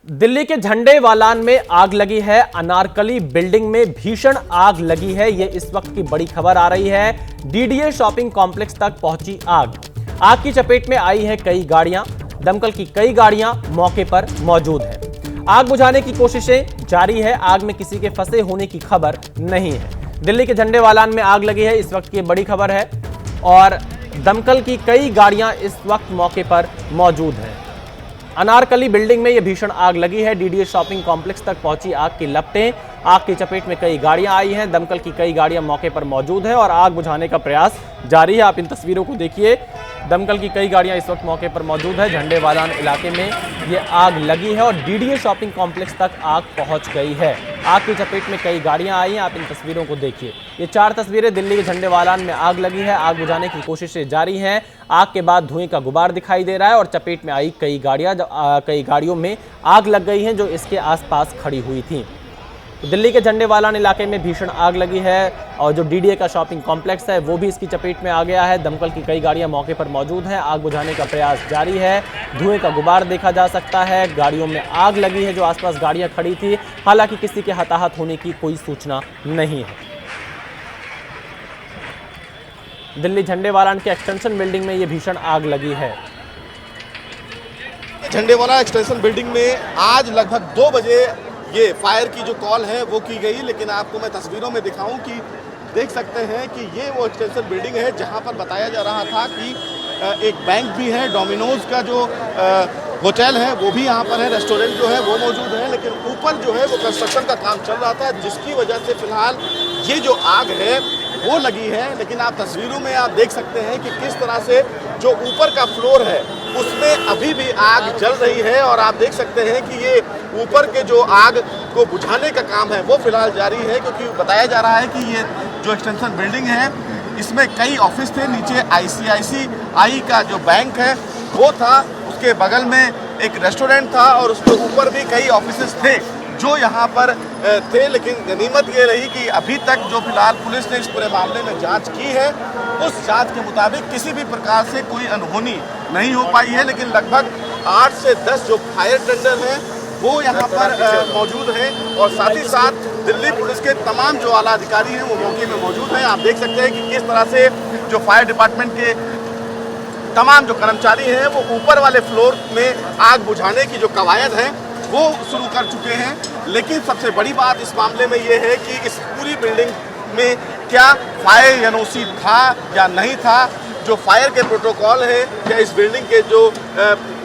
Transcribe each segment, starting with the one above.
दिल्ली के झंडे वालान में आग लगी है। अनारकली बिल्डिंग में भीषण आग लगी है। यह इस वक्त की बड़ी खबर आ रही है। डीडीए शॉपिंग कॉम्प्लेक्स तक पहुंची आग। आग की चपेट में आई है कई गाड़ियां। दमकल की कई गाड़ियां मौके पर मौजूद हैं। आग बुझाने की कोशिशें जारी है। आग में किसी के फंसे होने की खबर नहीं है। दिल्ली के झंडे वालान में आग लगी है, इस वक्त की बड़ी खबर है। और दमकल की कई गाड़ियां इस वक्त मौके पर मौजूद हैं। अनारकली बिल्डिंग में यह भीषण आग लगी है। डीडीए शॉपिंग कॉम्प्लेक्स तक पहुंची आग की लपटें। आग की चपेट में कई गाड़ियां आई हैं। दमकल की कई गाड़ियां मौके पर मौजूद हैं और आग बुझाने का प्रयास जारी है। आप इन तस्वीरों को देखिए। दमकल की कई गाड़ियां इस वक्त मौके पर मौजूद है। झंडे वालान इलाके में यह आग लगी है और डीडीए शॉपिंग कॉम्प्लेक्स तक आग पहुंच गई है। आग की चपेट में कई गाड़ियां आई हैं। आप इन तस्वीरों को देखिए। ये 4 तस्वीरें दिल्ली के झंडे वालान में आग लगी है। आग बुझाने की कोशिशें जारी हैं। आग के बाद धुएं का गुबार दिखाई दे रहा है और चपेट में आई कई गाड़ियों में आग लग गई है जो इसके आसपास खड़ी हुई थी। दिल्ली के झंडे वालान इलाके में भीषण आग लगी है और जो डीडीए का शॉपिंग कॉम्प्लेक्स है वो भी इसकी चपेट में आ गया है। दमकल की कई गाड़ियां मौके पर मौजूद हैं। आग बुझाने का प्रयास जारी है। धुएं का गुबार देखा जा सकता है। गाड़ियों में आग लगी है जो आसपास गाड़ियां खड़ी थी। हालांकि किसी के हताहत होने की कोई सूचना नहीं है। दिल्ली झंडे वालान के एक्सटेंशन बिल्डिंग में ये भीषण आग लगी है। झंडे वाला एक्सटेंशन बिल्डिंग में आज लगभग 2 बजे ये फायर की जो कॉल है वो की गई, लेकिन आपको मैं तस्वीरों में दिखाऊं कि देख सकते हैं कि ये वो एक्सटेंशन बिल्डिंग है जहां पर बताया जा रहा था कि एक बैंक भी है, डोमिनोज का जो होटल है वो भी यहाँ पर है, रेस्टोरेंट जो है वो मौजूद है, लेकिन ऊपर जो है वो कंस्ट्रक्शन का काम चल रहा था जिसकी वजह से फिलहाल ये जो आग है वो लगी है। लेकिन आप तस्वीरों में आप देख सकते हैं कि किस तरह से जो ऊपर का फ्लोर है उसमें अभी भी आग जल रही है और आप देख सकते हैं कि ये ऊपर के जो आग को बुझाने का काम है वो फिलहाल जारी है, क्योंकि बताया जा रहा है कि ये जो एक्सटेंशन बिल्डिंग है इसमें कई ऑफिस थे। नीचे ICICI का जो बैंक है वो था, उसके बगल में एक रेस्टोरेंट था और उसके ऊपर भी कई ऑफिस थे जो यहाँ पर थे। लेकिन गनीमत ये रही कि अभी तक जो फिलहाल पुलिस ने इस पूरे मामले में जांच की है उस जांच के मुताबिक किसी भी प्रकार से कोई अनहोनी नहीं हो पाई है। लेकिन लगभग 8 से 10 जो फायर टेंडर हैं वो यहाँ पर मौजूद हैं और साथ ही साथ दिल्ली पुलिस के तमाम जो आला अधिकारी हैं वो मौके में मौजूद हैं। आप देख सकते हैं कि किस तरह से जो फायर डिपार्टमेंट के तमाम जो कर्मचारी हैं वो ऊपर वाले फ्लोर में आग बुझाने की जो कवायद है वो शुरू कर चुके हैं। लेकिन सबसे बड़ी बात इस मामले में ये है कि इस पूरी बिल्डिंग में क्या फायर एनओसी था या नहीं था। जो फायर के प्रोटोकॉल है या इस बिल्डिंग के जो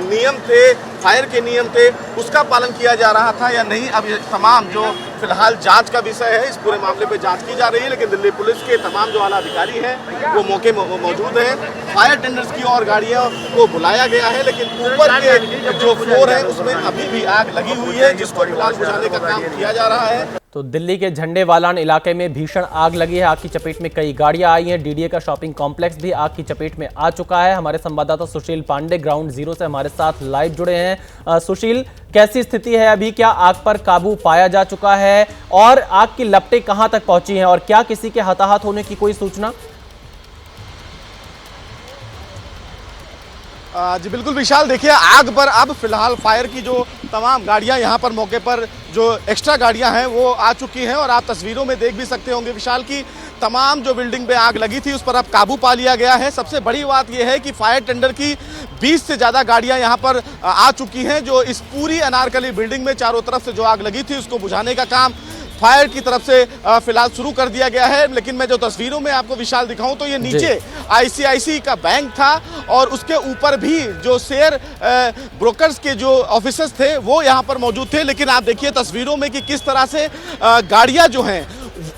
नियम थे, फायर के नियम थे, उसका पालन किया जा रहा था या नहीं, अब ये तमाम जो फिलहाल जांच का विषय है। इस पूरे मामले पे जांच की जा रही है। लेकिन दिल्ली पुलिस के तमाम जो आला अधिकारी हैं वो मौके में मौजूद हैं। फायर टेंडर्स की और गाड़ियों को बुलाया गया है, लेकिन ऊपर के जो फ्लोर है उसमें अभी भी आग लगी हुई है जिसको फिलहाल बुझाने का काम किया जा रहा है। तो दिल्ली के झंडे वालान इलाके में भीषण आग लगी है। आग की चपेट में कई गाड़ियां आई हैं। डीडीए का शॉपिंग कॉम्प्लेक्स भी आग की चपेट में आ चुका है। हमारे संवाददाता सुशील पांडे ग्राउंड जीरो से हमारे साथ लाइव जुड़े हैं। सुशील, कैसी स्थिति है अभी? क्या आग पर काबू पाया जा चुका है और आग की लपटें कहां तक पहुंची हैं और क्या किसी के हताहत होने की कोई सूचना? जी बिल्कुल विशाल, देखिए आग पर अब फिलहाल फायर की जो तमाम गाड़ियां यहाँ पर मौके पर जो एक्स्ट्रा गाड़ियां हैं वो आ चुकी हैं और आप तस्वीरों में देख भी सकते होंगे विशाल की तमाम जो बिल्डिंग पे आग लगी थी उस पर अब काबू पा लिया गया है। सबसे बड़ी बात यह है कि फायर टेंडर की 20 से ज़्यादा गाड़ियां यहाँ पर आ चुकी हैं जो इस पूरी अनारकली बिल्डिंग में चारों तरफ से जो आग लगी थी उसको बुझाने का काम फायर की तरफ से फिलहाल शुरू कर दिया गया है। लेकिन मैं जो तस्वीरों में आपको विशाल दिखाऊं तो ये नीचे ICICI का बैंक था और उसके ऊपर भी जो शेयर ब्रोकर्स के जो ऑफिसर्स थे वो यहाँ पर मौजूद थे। लेकिन आप देखिए तस्वीरों में कि किस तरह से गाड़ियाँ जो हैं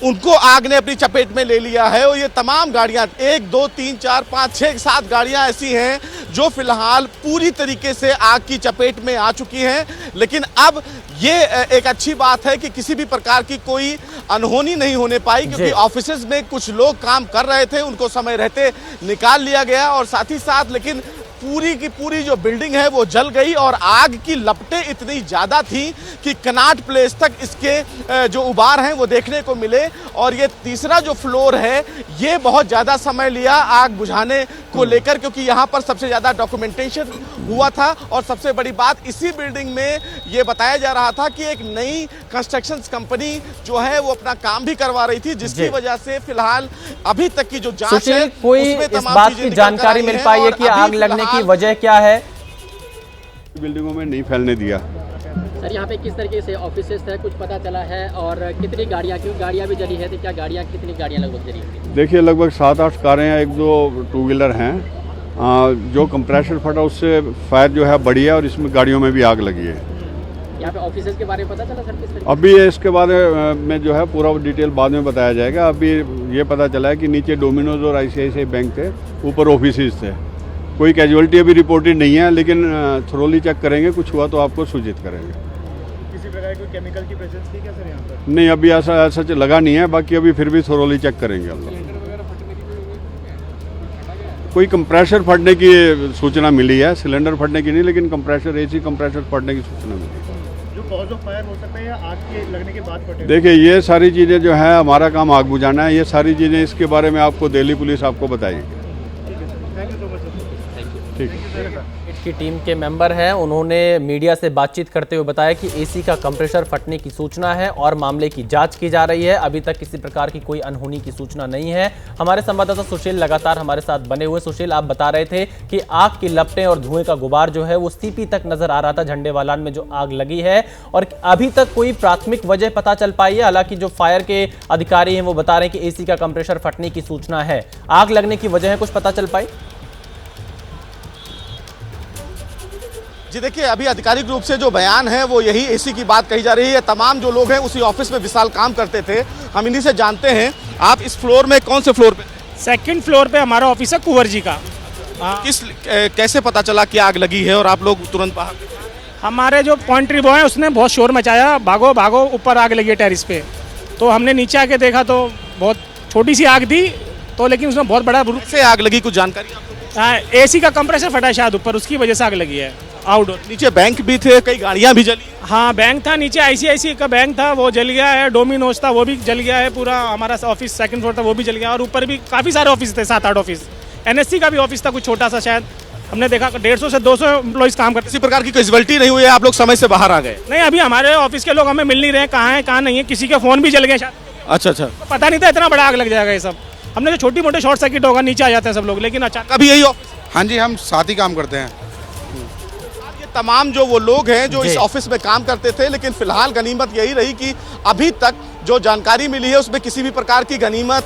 उनको आग ने अपनी चपेट में ले लिया है और ये तमाम गाड़ियां 1 2 3 4 5 6 7 गाड़ियां ऐसी हैं जो फिलहाल पूरी तरीके से आग की चपेट में आ चुकी हैं। लेकिन अब ये एक अच्छी बात है कि किसी भी प्रकार की कोई अनहोनी नहीं होने पाई, क्योंकि ऑफिसेज में कुछ लोग काम कर रहे थे उनको समय रहते निकाल लिया गया और साथ ही साथ लेकिन पूरी की पूरी जो बिल्डिंग है वो जल गई और आग की लपटें इतनी ज़्यादा थी कि कनॉट प्लेस तक इसके जो उबार हैं वो देखने को मिले। और ये तीसरा जो फ्लोर है ये बहुत ज़्यादा समय लिया आग बुझाने को को लेकर, क्योंकि यहाँ पर सबसे ज्यादा डॉक्यूमेंटेशन हुआ था। और सबसे बड़ी बात, इसी बिल्डिंग में ये बताया जा रहा था कि एक नई कंस्ट्रक्शन कंपनी जो है वो अपना काम भी करवा रही थी, जिसकी वजह से फिलहाल अभी तक की जो जांच है कोई इस बात की जानकारी मिल पाई है कि आग लगने की वजह क्या है? बिल्डिंगों में नहीं फैलने दिया। सर यहाँ पे किस तरीके से ऑफिसेस है, कुछ पता चला है? और कितनी गाड़ियाँ, क्यों गाड़ियाँ भी जली है, तो क्या गाड़ियाँ, कितनी गाड़ियाँ लगभग जली हुई? देखिए लगभग 7-8 कारें हैं, 1-2 टू व्हीलर हैं। जो कंप्रेसर फटा उससे फायर जो है बढ़ी है और इसमें गाड़ियों में भी आग लगी है। यहाँ पे ऑफिसेस के बारे में पता चला सर किस तरीके? अभी इसके बाद में जो है पूरा डिटेल बाद में बताया जाएगा। अभी ये पता चला है कि नीचे डोमिनोज और ICICI बैंक थे, ऊपर ऑफिसेज थे। कोई कैजुअलिटी अभी रिपोर्टेड नहीं है, लेकिन थ्रोली चेक करेंगे, कुछ हुआ तो आपको सूचित करेंगे। किसी प्रकार कोई केमिकल की प्रेजेंस थी क्या सर यहाँ पर? नहीं, अभी ऐसा सच लगा नहीं है, बाकी अभी फिर भी थ्रोली चेक करेंगे हम लोग। कोई कंप्रेसर फटने की सूचना मिली है, सिलेंडर फटने की नहीं, लेकिन कंप्रेसर, AC कंप्रेसर फटने की सूचना मिली है। जो कॉज ऑफ फायर हो सकता है या आग के लगने के बाद फटे? देखिए ये सारी चीज़ें जो है, हमारा काम आग बुझाना है। ये सारी चीज़ें इसके बारे में आपको दिल्ली पुलिस आपको बताएगी। Thank you so much sir. ठीक है। की टीम के मेंबर हैं, उन्होंने मीडिया से बातचीत करते हुए बताया कि AC का कंप्रेसर फटने की सूचना है और मामले की जांच की जा रही है। अभी तक किसी प्रकार की कोई अनहोनी की सूचना नहीं है। हमारे संवाददाता सुशील लगातार हमारे साथ बने हुए। सुशील, आप बता रहे थे कि आग की लपटें और धुएं का गुबार जो है वो CP तक नजर आ रहा था, झंडेवालान में जो आग लगी है, और अभी तक कोई प्राथमिक वजह पता चल पाई है। हालांकि जो फायर के अधिकारी हैं वो बता रहे हैं कि AC का कंप्रेसर फटने की सूचना है। आग लगने की वजह है कुछ पता चल पाई? जी देखिए, अभी आधिकारिक रूप से जो बयान है वो यही AC की बात कही जा रही है। तमाम जो लोग हैं उसी ऑफिस में विशाल काम करते थे। हम इन्हीं से जानते हैं, आप इस फ्लोर में कौन से फ्लोर पे? सेकंड फ्लोर पे हमारा ऑफिस है, कुंवर जी का। कैसे पता चला कि आग लगी है और आप लोग तुरंत बाहर? हमारे जो पॉइंट्री बॉय है उसने बहुत शोर मचाया, भागो भागो, ऊपर आग लगी है टेरिस पे। तो हमने नीचे आके देखा तो बहुत छोटी सी आग थी, तो लेकिन उसमें बहुत बड़ा से आग लगी, कुछ जानकारी आपको? AC का कंप्रेसर फटा शायद ऊपर, उसकी वजह से आग लगी है। आउटडोर नीचे बैंक भी थे, कई गाड़ियां भी जली। हाँ, बैंक था नीचे, ICICI का बैंक था, वो जल गया है। डोमिनोज था, वो भी जल गया है पूरा। हमारा ऑफिस सेकंड फ्लोर था, वो भी जल गया। और ऊपर भी काफ़ी सारे ऑफिस थे, 7-8 ऑफिस। NSC का भी ऑफिस था कुछ छोटा सा, शायद हमने देखा 150 से 200 एम्प्लॉइज काम करते। किसी प्रकार की कैजुअलिटी नहीं हुई है? आप लोग समय से बाहर आ गए? नहीं, अभी हमारे ऑफिस के लोग हमें मिल नहीं रहे, कहाँ है कहाँ नहीं है। किसी के फ़ोन भी जल गए शायद। अच्छा। पता नहीं था इतना बड़ा आग लग जाएगा ये सब। हमने जो छोटी मोटे शॉर्ट सर्किट होगा, नीचे आ जाते हैं सब लोग, लेकिन अचानक। अभी यही ऑफिस? हाँ जी, हम साथ ही काम करते हैं। ये तमाम जो वो लोग हैं जो इस ऑफिस में काम करते थे, लेकिन फिलहाल गनीमत यही रही कि अभी तक जो जानकारी मिली है उसमें किसी भी प्रकार की गनीमत,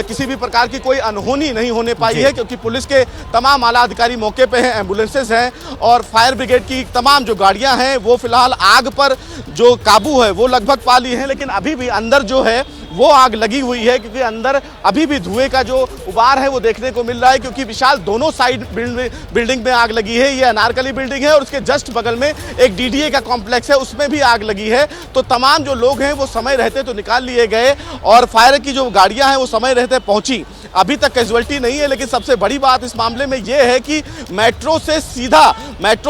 किसी भी प्रकार की कोई अनहोनी नहीं होने पाई है, क्योंकि पुलिस के तमाम आला अधिकारी मौके पे हैं, एम्बुलेंसेज हैं और फायर ब्रिगेड की तमाम जो गाड़ियां हैं वो फिलहाल आग पर जो काबू है वो लगभग पा ली है। लेकिन अभी भी अंदर जो है वो आग लगी हुई है, क्योंकि अंदर अभी भी धुएं का जो उबार है वो देखने को मिल रहा है, क्योंकि विशाल दोनों साइड बिल्डिंग में आग लगी है। ये अनारकली बिल्डिंग है और उसके जस्ट बगल में एक DDA का कॉम्प्लेक्स है, उसमें भी आग लगी है। तो तमाम जो लोग हैं वो समय रहते तो निकाल लिए गए और फायर की जो गाड़ियां हैं वो समय रहते पहुंची। अभी तक कैजुअलिटी नहीं है, लेकिन सबसे बड़ी बात इस मामले में यह है कि मेट्रो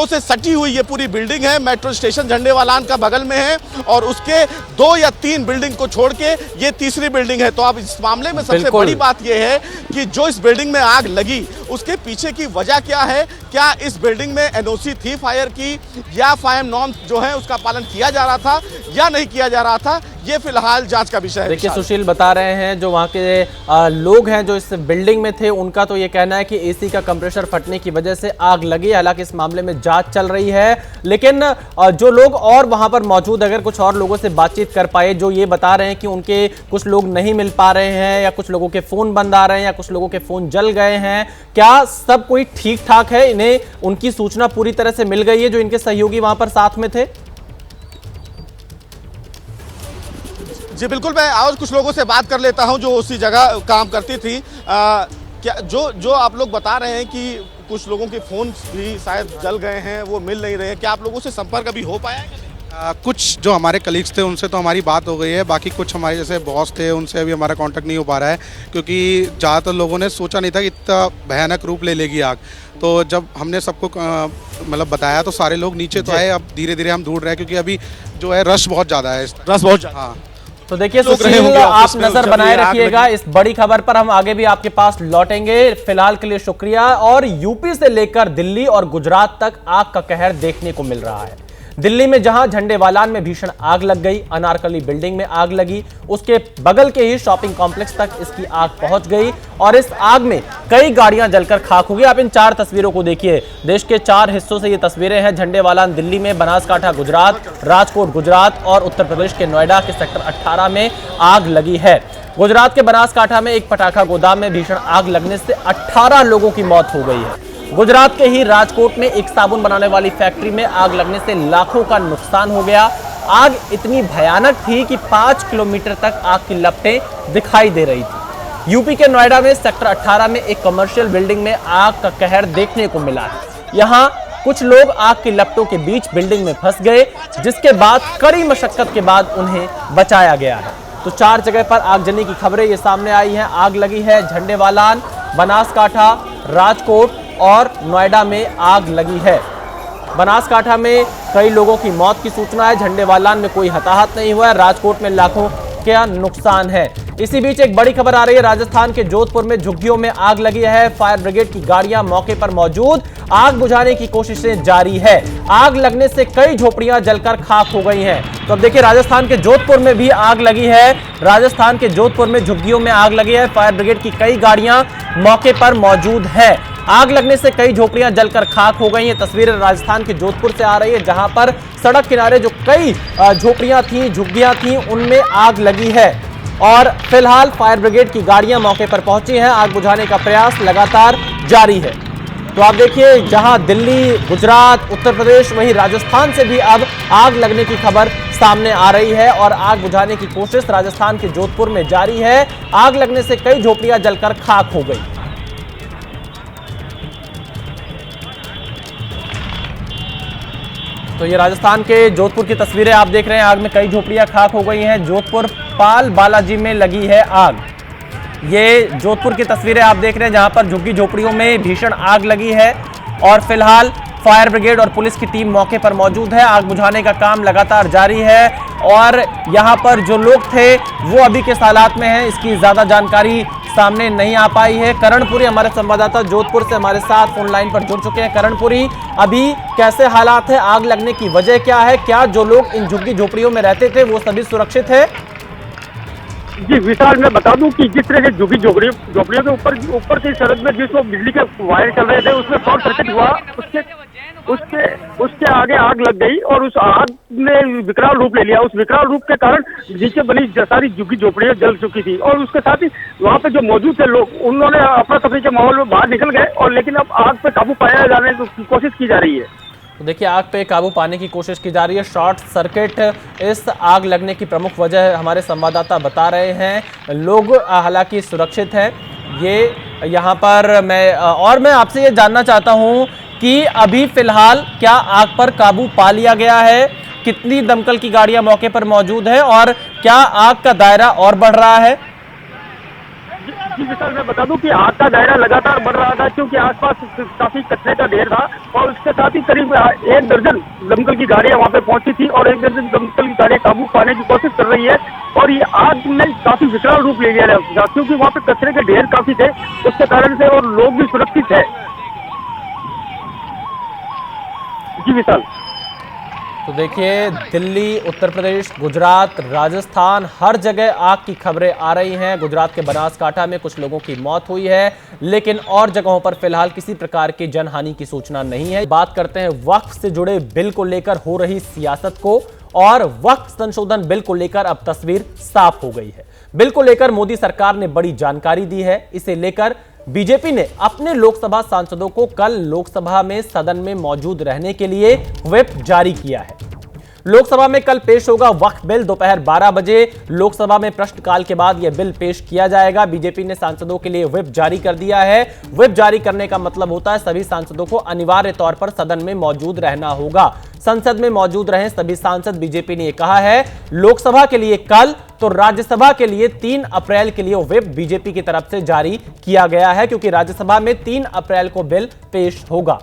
से सटी हुई ये पूरी बिल्डिंग है। मेट्रो स्टेशन झंडेवालान का बगल में है और उसके 2 या 3 बिल्डिंग को छोड़ के ये तीसरी बिल्डिंग है। तो अब इस मामले में सबसे बड़ी बात यह है कि जो इस बिल्डिंग में आग लगी उसके पीछे की वजह क्या है? क्या इस बिल्डिंग में NOC थी फायर की, या फायर नॉर्म्स जो है उसका पालन किया जा रहा था या नहीं किया जा रहा था? ये फिलहाल जांच का विषय है। देखिए, सुशील बता रहे हैं जो वहाँ के लोग हैं जो इस बिल्डिंग में थे, उनका तो ये कहना है कि AC का कंप्रेसर फटने की वजह से आग लगी। हालांकि इस मामले में जांच चल रही है, लेकिन जो लोग और वहां पर मौजूद, अगर कुछ और लोगों से बातचीत कर पाए, जो ये बता रहे हैं कि उनके कुछ लोग नहीं मिल पा रहे हैं या कुछ लोगों के फोन बंद आ रहे हैं या कुछ लोगों के फोन जल गए हैं, क्या सब कोई ठीक ठाक है? इन्हें उनकी सूचना पूरी तरह से मिल गई है जो इनके सहयोगी वहां पर साथ में थे? जी बिल्कुल, मैं और कुछ लोगों से बात कर लेता हूं जो उसी जगह काम करती थी। क्या जो आप लोग बता रहे हैं कि कुछ लोगों के फोन भी शायद जल गए हैं, वो मिल नहीं रहे हैं, क्या आप लोगों से संपर्क अभी हो पाया है? कुछ जो हमारे कलीग्स थे उनसे तो हमारी बात हो गई है, बाकी कुछ हमारे जैसे बॉस थे उनसे अभी हमारा कांटेक्ट नहीं हो पा रहा है, क्योंकि ज़्यादातर लोगों ने सोचा नहीं था कि इतना भयानक रूप ले लेगी आग। तो जब हमने सबको मतलब बताया तो सारे लोग नीचे तो आए। अब धीरे धीरे हम ढूंढ रहे हैं, क्योंकि अभी जो है रश बहुत ज़्यादा है। रश बहुत ज़्यादा? हाँ। तो देखिए लोग रहे सुशील, होंगे आप ऑफिस में नजर जब बनाए ये आग रखिएगा लगी। इस बड़ी खबर पर। हम आगे भी आपके पास लौटेंगे। फिलहाल के लिए शुक्रिया। और यूपी से लेकर दिल्ली और गुजरात तक आग का कहर देखने को मिल रहा है। दिल्ली में जहां झंडेवालान में भीषण आग लग गई, अनारकली बिल्डिंग में आग लगी, उसके बगल के ही शॉपिंग कॉम्प्लेक्स तक इसकी आग पहुंच गई और इस आग में कई गाड़ियां जलकर खाक हो गई। आप इन 4 तस्वीरों को देखिए। देश के 4 हिस्सों से ये तस्वीरें हैं। झंडेवालान दिल्ली में, बनासकांठा गुजरात, राजकोट गुजरात और उत्तर प्रदेश के नोएडा के सेक्टर 18 में आग लगी है। गुजरात के बनासकांठा में एक पटाखा गोदाम में भीषण आग लगने से 18 लोगों की मौत हो गई है। गुजरात के ही राजकोट में एक साबुन बनाने वाली फैक्ट्री में आग लगने से लाखों का नुकसान हो गया। आग इतनी भयानक थी कि 5 किलोमीटर तक आग की लपटें दिखाई दे रही थी। यूपी के नोएडा में सेक्टर 18 में एक कमर्शियल बिल्डिंग में आग का कहर देखने को मिला है। यहां कुछ लोग आग की लपटों के बीच बिल्डिंग में फंस गए, जिसके बाद कड़ी मशक्कत के बाद उन्हें बचाया गया है। तो 4 जगह पर आगजनी की खबरें ये सामने आई हैं। आग लगी है झंडेवालान, बनासकांठा, राजकोट और नोएडा में आग लगी है। बनासकांठा में कई लोगों की मौत की सूचना है। झंडेवालान में कोई हताहत नहीं हुआ है। राजकोट में लाखों का नुकसान है। इसी बीच एक बड़ी खबर आ रही है। राजस्थान के जोधपुर में झुग्गियों में आग लगी है। फायर ब्रिगेड की गाड़ियां मौके पर मौजूद, आग बुझाने की कोशिशें जारी है। आग लगने से कई झोपड़ियां जलकर खाक हो गई हैं। तो अब देखिए, राजस्थान के जोधपुर में भी आग लगी है। राजस्थान के जोधपुर में झुग्गियों में आग लगी है। फायर ब्रिगेड की कई गाड़ियां मौके पर मौजूद है। आग लगने से कई झोपड़ियां जलकर खाक हो गई हैं। तस्वीरें राजस्थान के जोधपुर से आ रही है, जहां पर सड़क किनारे जो कई झोपड़ियां थी, झुग्गियां थी, उनमें आग लगी है। और फिलहाल फायर ब्रिगेड की गाड़ियां मौके पर पहुंची हैं। आग बुझाने का प्रयास लगातार जारी है। तो आप देखिए, जहां दिल्ली, गुजरात, उत्तर प्रदेश, वहीं राजस्थान से भी अब आग लगने की खबर सामने आ रही है और आग बुझाने की कोशिश राजस्थान के जोधपुर में जारी है। आग लगने से कई झोपड़ियां जलकर खाक हो गई। तो ये राजस्थान के जोधपुर की तस्वीरें आप देख रहे हैं। आग में कई झोपड़ियां खाक हो गई हैं। जोधपुर पाल बालाजी में लगी है आग। ये जोधपुर की तस्वीरें आप देख रहे हैं, जहां पर झुग्गी झोपड़ियों में भीषण आग लगी है और फिलहाल फायर ब्रिगेड और पुलिस की टीम मौके पर मौजूद है। आग बुझाने का काम लगातार जारी है और यहां पर जो लोग थे वो अभी किस हालात में हैं, इसकी ज्यादा जानकारी सामने नहीं आ पाई है। करणपुरी, हमारे संवाददाता जोधपुर से हमारे साथ फोन लाइन पर जुड़ चुके हैं। करणपुरी, अभी कैसे हालात है, आग लगने की वजह क्या है, क्या जो लोग इन झुग्गी झोपड़ियों में रहते थे वो सभी सुरक्षित है? जी विशाल, मैं बता दूं कि जिस तरह से झुग्गी झोपड़ियों के ऊपर की सड़क में जिस बिजली के वायर चल रहे थे उसमें शॉर्ट सर्किट हुआ, उसके आगे आग लग गई और उस आग ने विकराल रूप ले लिया। उस विकराल रूप के कारण नीचे बनी सारी झुग्गी झोपड़ियां जल चुकी थी और उसके साथ ही वहां पे जो मौजूद थे लोग, उन्होंने अपना तफरी के माहौल में बाहर निकल गए और लेकिन अब आग पे काबू पाया जाने की कोशिश की जा रही है। तो देखिए, आग पे काबू पाने की कोशिश की जा रही है। शॉर्ट सर्किट इस आग लगने की प्रमुख वजह हमारे संवाददाता बता रहे हैं। लोग हालांकि सुरक्षित हैं। ये यहाँ पर मैं आपसे ये जानना चाहता हूँ कि अभी फिलहाल क्या आग पर काबू पा लिया गया है? कितनी दमकल की गाड़ियां मौके पर मौजूद है और क्या आग का दायरा और बढ़ रहा है? जी विशाल, मैं बता दूं कि आग का दायरा लगातार बढ़ रहा था क्योंकि आसपास काफी कचरे का ढेर था और उसके साथ ही करीब 1 दर्जन दमकल की गाड़ियां वहां पे पहुंची थी और 1 दर्जन दमकल की गाड़ियां काबू पाने की कोशिश कर रही है और ये आग ने काफी विकराल रूप ले लिया है क्योंकि वहां पे कचरे के ढेर काफी थे उसके कारण से और लोग भी सुरक्षित है। जी विशाल। तो देखिए, दिल्ली, उत्तर प्रदेश, गुजरात, राजस्थान, हर जगह आग की खबरें आ रही हैं। गुजरात के बनासकांठा में कुछ लोगों की मौत हुई है, लेकिन और जगहों पर फिलहाल किसी प्रकार की जनहानि की सूचना नहीं है। बात करते हैं वक्फ से जुड़े बिल को लेकर हो रही सियासत को, और वक्फ संशोधन बिल को लेकर अब तस्वीर साफ हो गई है। बिल को लेकर मोदी सरकार ने बड़ी जानकारी दी है। इसे लेकर बीजेपी ने अपने लोकसभा सांसदों को कल लोकसभा में सदन में मौजूद रहने के लिए व्हिप जारी किया है। लोकसभा में कल पेश होगा वक्फ बिल। दोपहर 12 बजे लोकसभा में प्रश्नकाल के बाद यह बिल पेश किया जाएगा। बीजेपी ने सांसदों के लिए व्हिप जारी कर दिया है। व्हिप जारी करने का मतलब होता है सभी सांसदों को अनिवार्य तौर पर सदन में मौजूद रहना होगा। संसद में मौजूद रहें सभी सांसद। बीजेपी ने यह कहा है लोकसभा के लिए कल, तो राज्यसभा के लिए 3 अप्रैल के लिए व्हिप बीजेपी की तरफ से जारी किया गया है, क्योंकि राज्यसभा में 3 अप्रैल को बिल पेश होगा।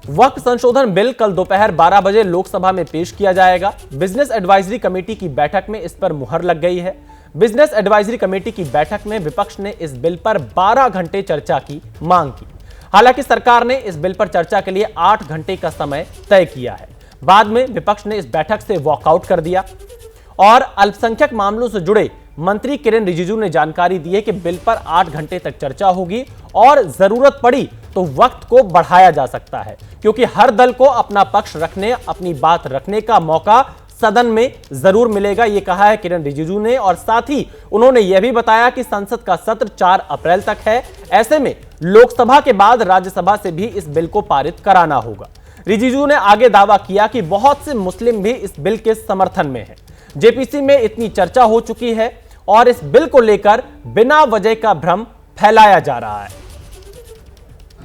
वक्फ संशोधन बिल कल दोपहर 12 बजे लोकसभा में पेश किया जाएगा। बिजनेस एडवाइजरी कमेटी की बैठक में इस पर मुहर लग गई है। बिजनेस एडवाइजरी कमेटी की बैठक में विपक्ष ने इस बिल पर 12 घंटे चर्चा की मांग की। हालांकि सरकार ने इस बिल पर चर्चा के लिए 8 घंटे का समय तय किया है। बाद में विपक्ष ने इस बैठक से वॉकआउट कर दिया और अल्पसंख्यक मामलों से जुड़े मंत्री किरेन रिजिजू ने जानकारी दी है कि बिल पर 8 घंटे तक चर्चा होगी और जरूरत पड़ी तो वक्त को बढ़ाया जा सकता है, क्योंकि हर दल को अपना पक्ष रखने, अपनी बात रखने का मौका सदन में जरूर मिलेगा, यह कहा है किरेन रिजिजू ने। और साथ ही उन्होंने यह भी बताया कि संसद का सत्र 4 अप्रैल तक है। ऐसे में लोकसभा के बाद राज्यसभा से भी इस बिल को पारित कराना होगा। रिजिजू ने आगे दावा किया कि बहुत से मुस्लिम भी इस बिल के समर्थन में हैं। जेपीसी में इतनी चर्चा हो चुकी है और इस बिल को लेकर बिना वजह का भ्रम फैलाया जा रहा है।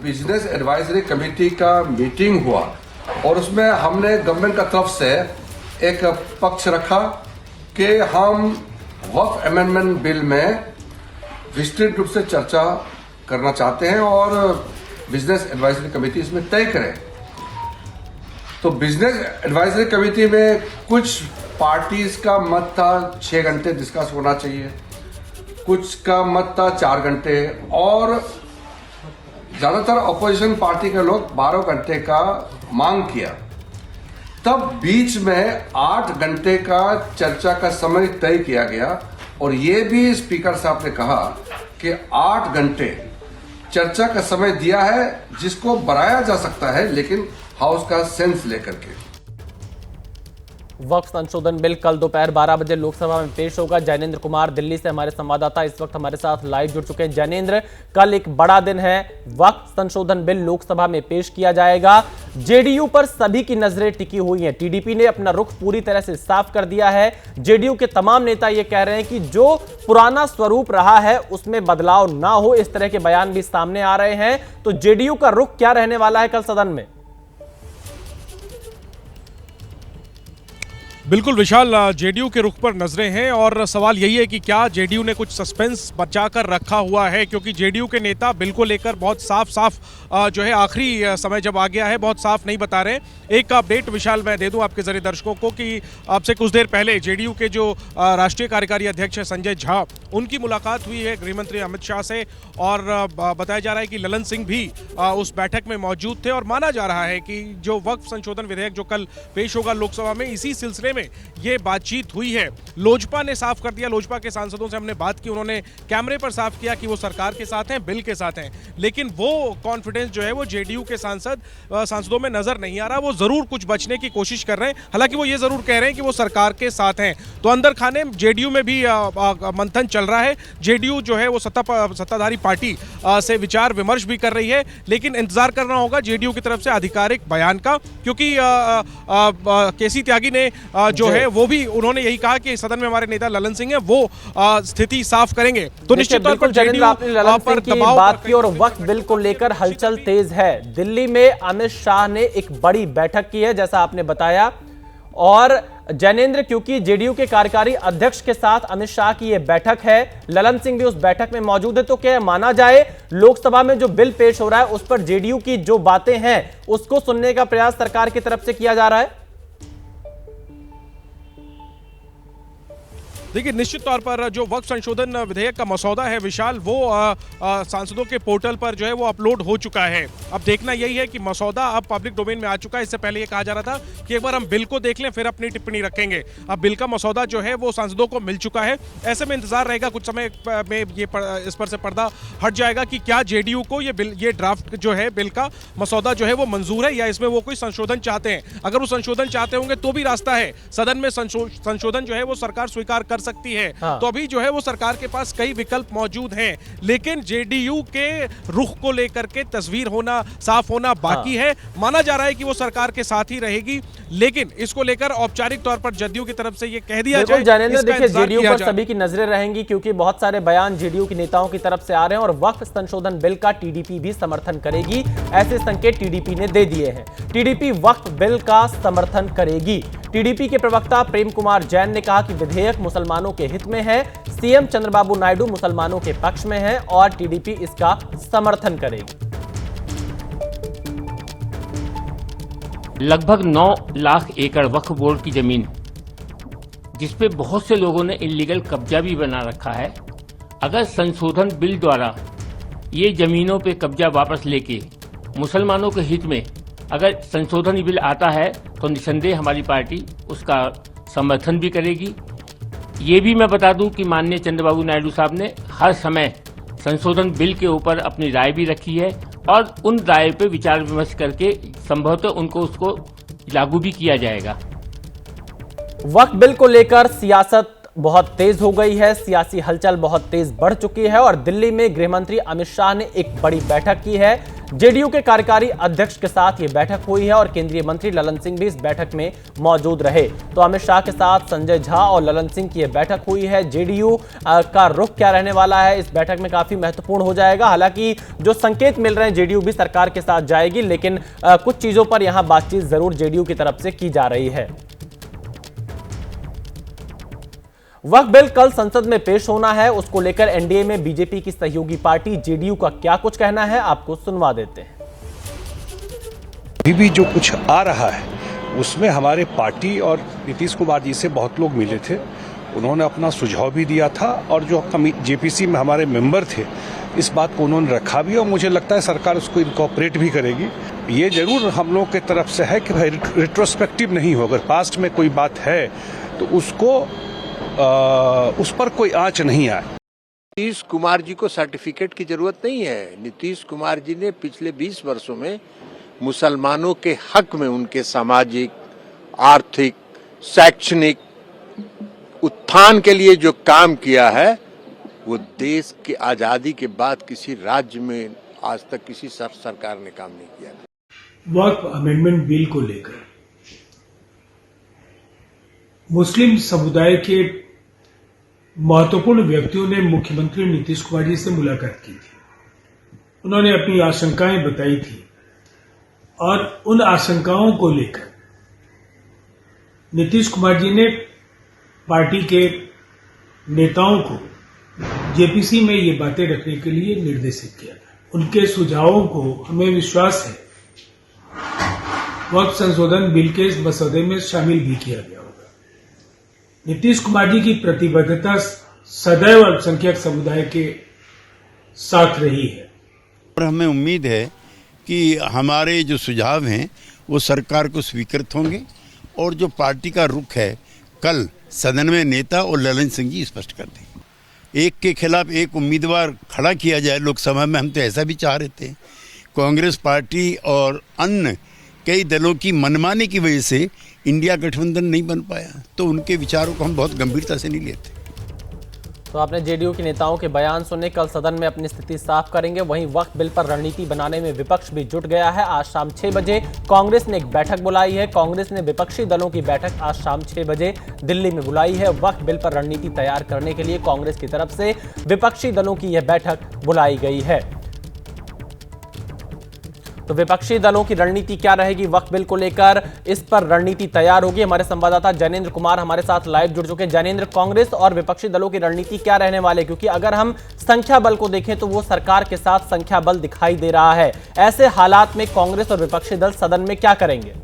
बिजनेस एडवाइजरी कमेटी का मीटिंग हुआ और उसमें हमने गवर्नमेंट का तरफ से एक पक्ष रखा कि हम वक्फ अमेंडमेंट बिल में विस्तृत रूप से चर्चा करना चाहते हैं और बिजनेस एडवाइजरी कमेटी इसमें तय करे। तो बिजनेस एडवाइजरी कमेटी में कुछ पार्टीज का मत था 6 घंटे डिस्कस होना चाहिए, कुछ का मत था 4 घंटे और ज्यादातर अपोजिशन पार्टी के लोग 12 घंटे का मांग किया। तब बीच में 8 घंटे का चर्चा का समय तय किया गया और ये भी स्पीकर साहब ने कहा कि 8 घंटे चर्चा का समय दिया है जिसको बढ़ाया जा सकता है, लेकिन हाउस का सेंस लेकर के। वक्फ संशोधन बिल कल दोपहर 12 बजे लोकसभा में पेश होगा। जैनेंद्र कुमार दिल्ली से हमारे संवाददाता इस वक्त हमारे साथ लाइव जुड़ चुके हैं। जैनेंद्र, कल एक बड़ा दिन है, वक्फ संशोधन बिल लोकसभा में पेश किया जाएगा। जेडीयू पर सभी की नजरें टिकी हुई हैं। टीडीपी ने अपना रुख पूरी तरह से साफ कर दिया है। जेडीयू के तमाम नेता ये कह रहे हैं कि जो पुराना स्वरूप रहा है उसमें बदलाव ना हो, इस तरह के बयान भी सामने आ रहे हैं। तो जेडीयू का रुख क्या रहने वाला है कल सदन में? बिल्कुल विशाल, जेडीयू के रुख पर नजरें हैं और सवाल यही है कि क्या जेडीयू ने कुछ सस्पेंस बचाकर रखा हुआ है, क्योंकि जेडीयू के नेता बिल को लेकर बहुत साफ जो है आखिरी समय जब आ गया है बहुत साफ नहीं बता रहे। एक अपडेट विशाल मैं दे दूं आपके जरिए दर्शकों को कि आपसे कुछ देर पहले जेडीयू के जो राष्ट्रीय कार्यकारी अध्यक्ष है संजय झा, उनकी मुलाकात हुई है गृहमंत्री अमित शाह से और बताया जा रहा है कि ललन सिंह भी उस बैठक में मौजूद थे और माना जा रहा है कि जो वक्फ संशोधन विधेयक जो कल पेश होगा लोकसभा में, इसी सिलसिले में ये बातचीत हुई है। लोजपा ने साफ कर दिया, लोजपा के सांसदों से हमने बात की, उन्होंने कैमरे पर साफ किया कि वो सरकार के साथ हैं, बिल के साथ हैं, लेकिन वो कॉन्फिडेंस जो है वो जेडीयू के सांसदों में नजर नहीं आ रहा। वो जरूर कुछ बचने की कोशिश कर रहे हैं, हालांकि वो ये जरूर कह रहे हैं कि वो सरकार के साथ हैं। तो अंदर खाने जेडीयू में भी मंथन चल रहा है। जेडीयू जो है वो सत्ताधारी पार्टी से विचार विमर्श भी कर रही है, लेकिन इंतजार करना होगा जेडीयू की तरफ से आधिकारिक बयान का, क्योंकि केसी त्यागी ने जो है वो भी उन्होंने यही कहा कि सदन में हमारे नेता ललन सिंह हैं, वो स्थिति साफ करेंगे। तो निश्चित तौर पर जेडीयू पर दबाव बात की और वक्फ बिल को लेकर हलचल तेज है। दिल्ली में अमित शाह ने एक बड़ी बैठक की है जैसा आपने बताया, और जैनेंद्र, क्योंकि जेडीयू के कार्यकारी अध्यक्ष के साथ अमित शाह की यह बैठक है, ललन सिंह भी उस बैठक में मौजूद है, तो क्या माना जाए लोकसभा में जो बिल पेश हो रहा है उस पर जेडीयू की जो बातें हैं उसको सुनने का प्रयास सरकार की तरफ से किया जा रहा है? देखिए, निश्चित तौर पर जो वक्फ संशोधन विधेयक का मसौदा है विशाल, वो सांसदों के पोर्टल पर जो है वो अपलोड हो चुका है। अब देखना यही है कि मसौदा अब पब्लिक डोमेन में आ चुका है। इससे पहले ये कहा जा रहा था कि एक बार हम बिल को देख लें फिर अपनी टिप्पणी रखेंगे। अब बिल का मसौदा जो है वो सांसदों को मिल चुका है। ऐसे में इंतजार रहेगा, कुछ समय में ये इस पर से पर्दा हट जाएगा कि क्या जेडीयू को ये ड्राफ्ट जो है बिल का मसौदा जो है वो मंजूर है या इसमें वो कोई संशोधन चाहते हैं। अगर वो संशोधन चाहते होंगे तो भी रास्ता है, सदन में संशोधन जो है वो सरकार स्वीकार कर सकती है। हाँ। तो अभी जो है वो सरकार के पास कई विकल्प मौजूद हैं, लेकिन जेडीयू के रुख को लेकर के तस्वीर होना, साफ होना बाकी है। माना जा रहा है कि वो सरकार के साथ ही रहेगी, लेकिन इसको लेकर औपचारिक तौर पर जेडीयू की तरफ से ये कह दिया जाए। जैनेंद्र, देखिए जेडीयू पर सभी की नजरें रहेंगी क्योंकि बहुत सारे बयान जेडीयू के नेताओं की तरफ से आ रहे हैं और वक्फ संशोधन बिल का टीडीपी भी समर्थन करेगी, ऐसे संकेत टीडीपी ने दे दिए हैं। टीडीपी वक्फ बिल का समर्थन करेगी। टीडीपी के प्रवक्ता प्रेम कुमार जैन ने कहा कि विधेयक मुसलमानों के हित में है, सीएम चंद्रबाबू नायडू मुसलमानों के पक्ष में है और टीडीपी इसका समर्थन करेगी। लगभग 9 लाख एकड़ वक्फ बोर्ड की जमीन, जिसपे बहुत से लोगों ने इलीगल कब्जा भी बना रखा है, अगर संशोधन बिल द्वारा ये जमीनों पे कब्जा वापस लेके मुसलमानों के हित में अगर संशोधन बिल आता है तो निसंदेह हमारी पार्टी उसका समर्थन भी करेगी। ये भी मैं बता दूं कि माननीय चंद्रबाबू नायडू साहब ने हर समय संशोधन बिल के ऊपर अपनी राय भी रखी है और उन राय पे विचार विमर्श करके संभवतः उनको उसको लागू भी किया जाएगा। वक्फ बिल को लेकर सियासत बहुत तेज हो गई है, सियासी हलचल बहुत तेज बढ़ चुकी है और दिल्ली में गृह मंत्री अमित शाह ने एक बड़ी बैठक की है। जेडीयू के कार्यकारी अध्यक्ष के साथ यह बैठक हुई है और केंद्रीय मंत्री ललन सिंह भी इस बैठक में मौजूद रहे। तो अमित शाह के साथ संजय झा और ललन सिंह की यह बैठक हुई है। जेडीयू का रुख क्या रहने वाला है इस बैठक में काफी महत्वपूर्ण हो जाएगा। हालांकि जो संकेत मिल रहे हैं जेडीयू भी सरकार के साथ जाएगी, लेकिन कुछ चीजों पर यहां बातचीत जरूर जेडीयू की तरफ से की जा रही है। वक्फ बिल कल संसद में पेश होना है, उसको लेकर एनडीए में बीजेपी की सहयोगी पार्टी जेडीयू का क्या कुछ कहना है, आपको सुनवा देते हैं। अभी भी जो कुछ आ रहा है उसमें हमारे पार्टी और नीतीश कुमार जी से बहुत लोग मिले थे, उन्होंने अपना सुझाव भी दिया था और जो जेपीसी में हमारे मेंबर थे इस बात को उन्होंने रखा भी और मुझे लगता है सरकार उसको इनकॉर्पोरेट भी करेगी। ये जरूर हम लोग की तरफ से है कि भाई रिट्रोस्पेक्टिव नहीं हो, अगर पास्ट में कोई बात है तो उसको उस पर कोई आंच नहीं आए। नीतीश कुमार जी को सर्टिफिकेट की जरूरत नहीं है। नीतीश कुमार जी ने पिछले 20 वर्षों में मुसलमानों के हक में उनके सामाजिक, आर्थिक, शैक्षणिक उत्थान के लिए जो काम किया है वो देश की आजादी के बाद किसी राज्य में आज तक किसी सरकार ने काम नहीं किया। वक्फ अमेंडमेंट बिल को लेकर मुस्लिम समुदाय के महत्वपूर्ण व्यक्तियों ने मुख्यमंत्री नीतीश कुमार जी से मुलाकात की थी। उन्होंने अपनी आशंकाएं बताई थी और उन आशंकाओं को लेकर नीतीश कुमार जी ने पार्टी के नेताओं को जेपीसी में ये बातें रखने के लिए निर्देशित किया था। उनके सुझावों को हमें विश्वास है वक्फ संशोधन बिल के इस मसौदे में शामिल भी किया गया। नीतीश कुमार जी की प्रतिबद्धता सदैव अल्पसंख्यक समुदाय के साथ रही है और हमें उम्मीद है कि हमारे जो सुझाव हैं वो सरकार को स्वीकृत होंगे और जो पार्टी का रुख है कल सदन में नेता और ललन सिंह जी स्पष्ट कर देंगे। एक के खिलाफ एक उम्मीदवार खड़ा किया जाए लोकसभा में, हम तो ऐसा भी चाह रहे थे। कांग्रेस पार्टी और अन्य कई दलों की मनमानी की वजह से इंडिया गठबंधन नहीं बन पाया, तो उनके विचारों को हम बहुत गंभीरता से नहीं लेते। तो आपने जेडीयू के नेताओं के बयान सुने, कल सदन में अपनी स्थिति साफ करेंगे। वहीं वक्फ बिल पर रणनीति बनाने में विपक्ष भी जुट गया है। आज शाम 6 बजे कांग्रेस ने एक बैठक बुलाई है। कांग्रेस ने विपक्षी दलों की बैठक आज शाम 6 बजे दिल्ली में बुलाई है। वक्फ बिल पर रणनीति तैयार करने के लिए कांग्रेस की तरफ से विपक्षी दलों की यह बैठक बुलाई गई है। तो विपक्षी दलों की रणनीति क्या रहेगी वक्फ बिल को लेकर, इस पर रणनीति तैयार होगी। हमारे संवाददाता जैनेन्द्र कुमार हमारे साथ लाइव जुड़ चुके हैं। जैनेन्द्र, कांग्रेस और विपक्षी दलों की रणनीति क्या रहने वाले, क्योंकि अगर हम संख्या बल को देखें तो वो सरकार के साथ संख्या बल दिखाई दे रहा है। ऐसे हालात में कांग्रेस और विपक्षी दल सदन में क्या करेंगे?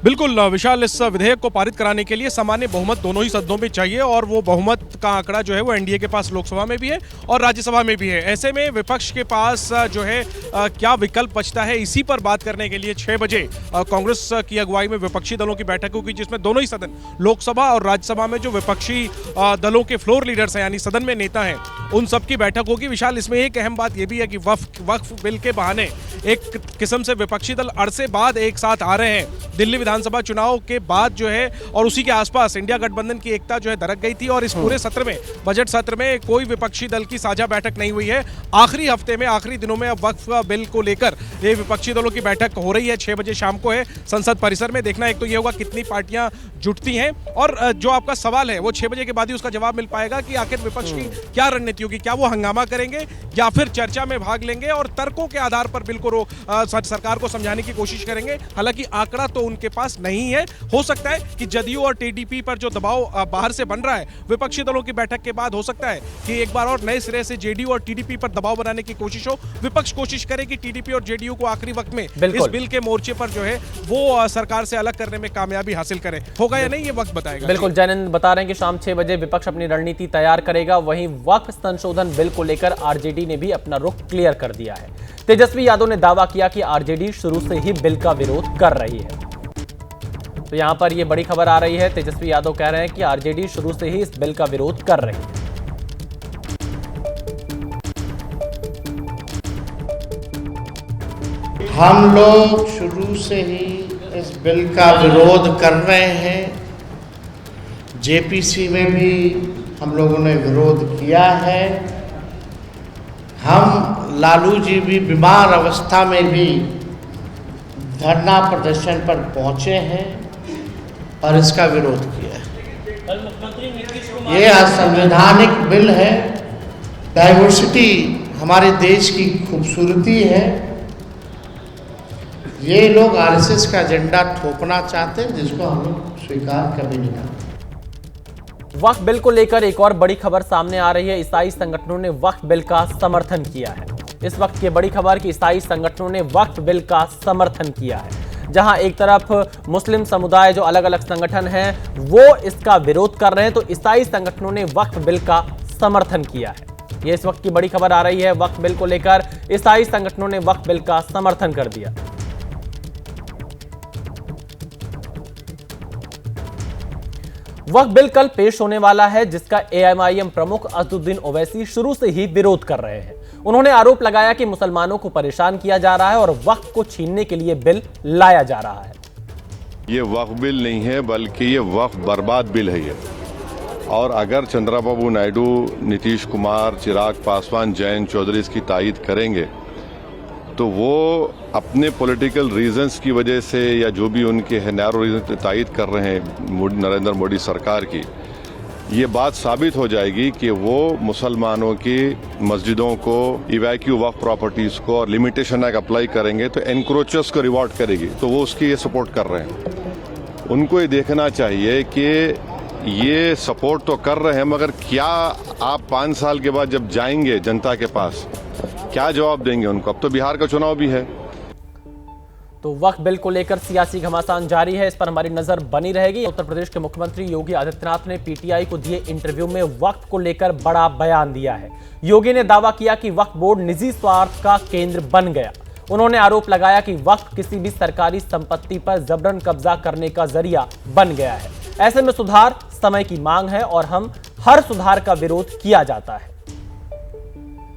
बिल्कुल विशाल, इस विधेयक को पारित कराने के लिए सामान्य बहुमत दोनों ही सदनों में चाहिए और वो बहुमत का आंकड़ा जो है वो एनडीए के पास लोकसभा में भी है और राज्यसभा में भी है। ऐसे में विपक्ष के पास जो है क्या विकल्प बचता है, इसी पर बात करने के लिए 6 बजे कांग्रेस की अगुवाई में विपक्षी दलों की बैठक होगी, जिसमें दोनों ही सदन लोकसभा और राज्यसभा में जो विपक्षी दलों के फ्लोर लीडर्स हैं यानी सदन में नेता हैं उन सबकी बैठक होगी। विशाल, इसमें एक अहम बात यह भी है कि वक्फ बिल के बहाने एक किस्म से विपक्षी दल अरसे बाद एक साथ आ रहे हैं। दिल्ली विधानसभा चुनाव के बाद जो है और उसी के आसपास इंडिया गठबंधन की एकता जो है दरक गई थी और इस पूरे सत्र में, बजट सत्र में कोई विपक्षी दल की साझा बैठक नहीं हुई है। आखिरी हफ्ते में, आखिरी दिनों में अब वक्फ बिल को लेकर ये विपक्षी दलों की बैठक हो रही है। 6 बजे शाम को है संसद परिसर में। देखना एक तो ये होगा कितनी पार्टियां जुटती हैं और जो आपका सवाल है वो 6 बजे के बाद ही उसका जवाब मिल पाएगा कि आखिर विपक्ष की क्या रणनीति होगी। क्या वो हंगामा करेंगे या फिर चर्चा में भाग लेंगे और तर्कों के आधार पर बिल को सरकार को समझाने की कोशिश करेंगे। हालांकि आंकड़ा तो उनके पास नहीं है। हो सकता है कि जदयू और टीडीपी पर जो दबाव बाहर से बन रहा है विपक्षी दलों की बैठक के बाद, हो सकता है कि एक बार और नए सिरे से जेडीयू और टीडीपी पर दबाव बनाने की कोशिश हो। विपक्ष कोशिश करे कि टीडीपी और जेडीयू को आखिरी वक्त में इस बिल के मोर्चे पर जो है वो सरकार से अलग करने में कामयाबी हासिल करे। होगा या नहीं ये वक्त बताएगा। बिल्कुल, जैनंद बता रहे हैं कि शाम 6 बजे विपक्ष अपनी रणनीति तैयार करेगा। वहीं वक्फ संशोधन बिल को लेकर आरजेडी ने भी अपना रुख क्लियर कर दिया है। तेजस्वी यादव ने दावा किया कि आरजेडी शुरू से ही बिल का विरोध कर रही है। तो यहां पर यह बड़ी खबर आ रही है, तेजस्वी यादव कह रहे हैं कि आरजेडी शुरू से ही इस बिल का विरोध कर रही है। हम लोग शुरू से ही इस बिल का विरोध कर रहे हैं। जेपीसी में भी हम लोगों ने विरोध किया है। हम लालू जी भी बीमार अवस्था में भी धरना प्रदर्शन पर पहुंचे हैं और इसका विरोध किया है। ये असंवैधानिक बिल है। डाइवर्सिटी हमारे देश की खूबसूरती है। ये लोग आरएसएस का एजेंडा थोपना चाहते हैं, जिसको हम लोग स्वीकार कभी नहीं करते। वक्फ बिल को लेकर एक और बड़ी खबर सामने आ रही है। ईसाई संगठनों ने वक्फ बिल का समर्थन किया है। इस वक्त की बड़ी खबर कि ईसाई संगठनों ने वक्फ बिल का समर्थन किया है। जहां एक तरफ मुस्लिम समुदाय जो अलग अलग संगठन हैं वो इसका विरोध कर रहे हैं, तो ईसाई संगठनों ने वक्फ बिल का समर्थन किया है। यह इस वक्त की बड़ी खबर आ रही है। वक्फ बिल को लेकर ईसाई संगठनों ने वक्फ बिल का समर्थन कर दिया। वक्फ बिल कल पेश होने वाला है, जिसका एएमआईएम प्रमुख असदुद्दीन ओवैसी शुरू से ही विरोध कर रहे हैं। उन्होंने आरोप लगाया कि मुसलमानों को परेशान किया जा रहा है और वक्फ को छीनने के लिए बिल लाया जा रहा है। ये वक्फ बिल नहीं है, बल्कि ये वक्फ बर्बाद बिल है ये। और अगर चंद्रबाबू नायडू, नीतीश कुमार, चिराग पासवान, जयंत चौधरी इसकी तायीद करेंगे तो वो अपने पॉलिटिकल रीजंस की वजह से या जो भी उनके है नैरो रीजन तायीद कर रहे हैं नरेंद्र मोदी सरकार की, ये बात साबित हो जाएगी कि वो मुसलमानों की मस्जिदों को, इवैक्यू वक्फ प्रॉपर्टीज को और लिमिटेशन एक्ट अप्लाई करेंगे तो एनक्रोचर्स को रिवॉर्ड करेगी, तो वो उसकी ये सपोर्ट कर रहे हैं। उनको ये देखना चाहिए कि ये सपोर्ट तो कर रहे हैं, मगर क्या आप 5 साल के बाद जब जाएंगे जनता के पास क्या जवाब देंगे उनको? अब तो बिहार का चुनाव भी है। तो वक्फ बिल को लेकर सियासी घमासान जारी है, इस पर हमारी नजर बनी रहेगी। उत्तर प्रदेश के मुख्यमंत्री योगी आदित्यनाथ ने पीटीआई को दिए इंटरव्यू में वक्फ को लेकर बड़ा बयान दिया है। योगी ने दावा किया कि वक्फ बोर्ड निजी स्वार्थ का केंद्र बन गया। उन्होंने आरोप लगाया कि वक्फ किसी भी सरकारी संपत्ति पर जबरन कब्जा करने का जरिया बन गया है। ऐसे में सुधार समय की मांग है और हम हर सुधार का विरोध किया जाता है।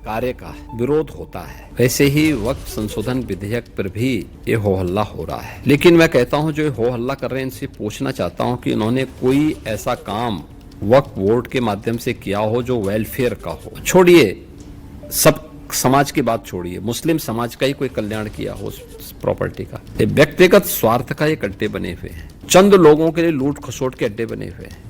कार्य का विरोध होता है, वैसे ही वक्फ संशोधन विधेयक पर भी ये हो हल्ला हो रहा है। लेकिन मैं कहता हूं जो हो हल्ला कर रहे हैं इनसे पूछना चाहता हूं कि इन्होंने कोई ऐसा काम वक्फ बोर्ड के माध्यम से किया हो जो वेलफेयर का हो। छोड़िए सब समाज की बात छोड़िए, मुस्लिम समाज का ही कोई कल्याण किया हो उस प्रॉपर्टी का। ये व्यक्तिगत स्वार्थ का ये अड्डे बने हुए हैं, चंद लोगों के लिए लूट खसोट के अड्डे बने हुए हैं।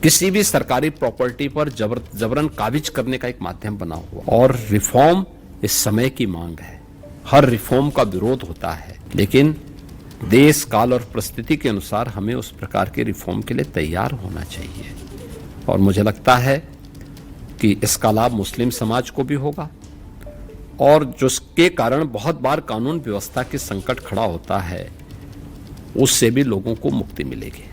किसी भी सरकारी प्रॉपर्टी पर जबरन काबिज करने का एक माध्यम बना हुआ। और रिफॉर्म इस समय की मांग है, हर रिफॉर्म का विरोध होता है, लेकिन देश काल और परिस्थिति के अनुसार हमें उस प्रकार के रिफॉर्म के लिए तैयार होना चाहिए। और मुझे लगता है कि इसका लाभ मुस्लिम समाज को भी होगा और जिसके कारण बहुत बार कानून व्यवस्था के संकट खड़ा होता है उससे भी लोगों को मुक्ति मिलेगी।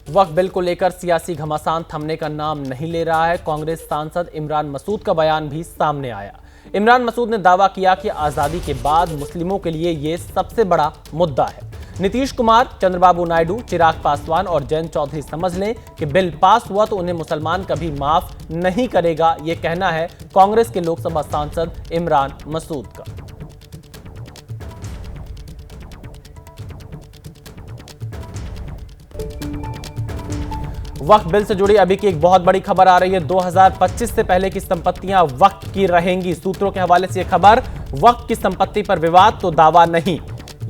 वक्फ बिल को लेकर सियासी घमासान थमने का नाम नहीं ले रहा है। कांग्रेस सांसद इमरान मसूद का बयान भी सामने आया। इमरान मसूद ने दावा किया कि आजादी के बाद मुस्लिमों के लिए यह सबसे बड़ा मुद्दा है। नीतीश कुमार, चंद्रबाबू नायडू, चिराग पासवान और जयंत चौधरी समझ लें कि बिल पास हुआ तो उन्हें मुसलमान कभी माफ नहीं करेगा। यह कहना है कांग्रेस के लोकसभा सांसद इमरान मसूद का। वक्फ बिल से जुड़ी अभी की एक बहुत बड़ी खबर आ रही है। 2025 से पहले की संपत्तियां वक्फ की रहेंगी। सूत्रों के हवाले से यह खबर, वक्फ की संपत्ति पर विवाद तो दावा नहीं।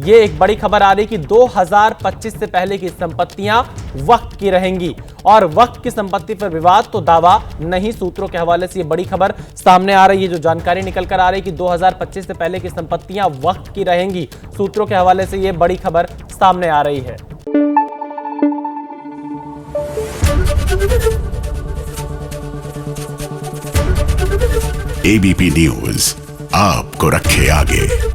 ये एक बड़ी खबर आ रही कि 2025 से पहले की संपत्तियां वक्फ की रहेंगी और वक्त की संपत्ति पर विवाद तो दावा नहीं। सूत्रों के हवाले से ये बड़ी खबर सामने आ रही है, जो जानकारी निकल कर आ रही है कि 2025 से पहले की संपत्तियां वक्त की रहेंगी। सूत्रों के हवाले से ये बड़ी खबर सामने आ रही है। एबीपी न्यूज आपको रखे आगे।